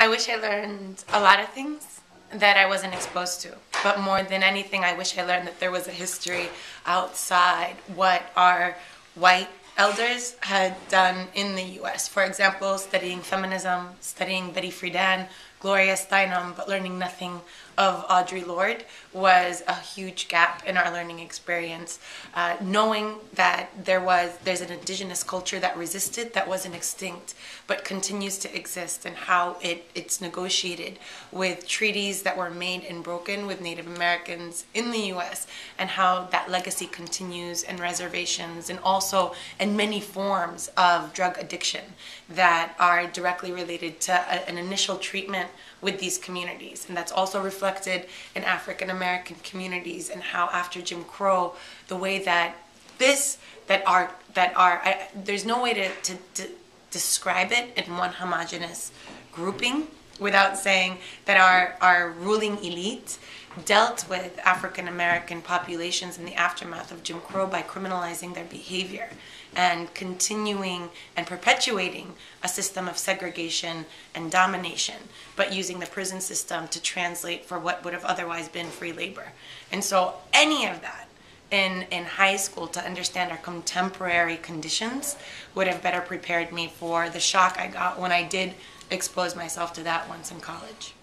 I wish I learned a lot of things that I wasn't exposed to. But more than anything, I wish I learned that there was a history outside what our white elders had done in the U.S. For example, studying feminism, studying Betty Friedan, Gloria Steinem, but learning nothing of Audre Lorde was a huge gap in our learning experience. Knowing that there's an indigenous culture that resisted, that wasn't extinct, but continues to exist, and how it's negotiated with treaties that were made and broken with Native Americans in the U.S., and how that legacy continues in reservations and also in many forms of drug addiction that are directly related to an initial treatment with these communities. And that's also reflected in African American communities, and how after Jim Crow, the way that there's no way to describe it in one homogeneous grouping without saying that our ruling elite dealt with African American populations in the aftermath of Jim Crow by criminalizing their behavior and continuing and perpetuating a system of segregation and domination, but using the prison system to translate for what would have otherwise been free labor. And so any of that in high school, to understand our contemporary conditions, would have better prepared me for the shock I got when I did expose myself to that once in college.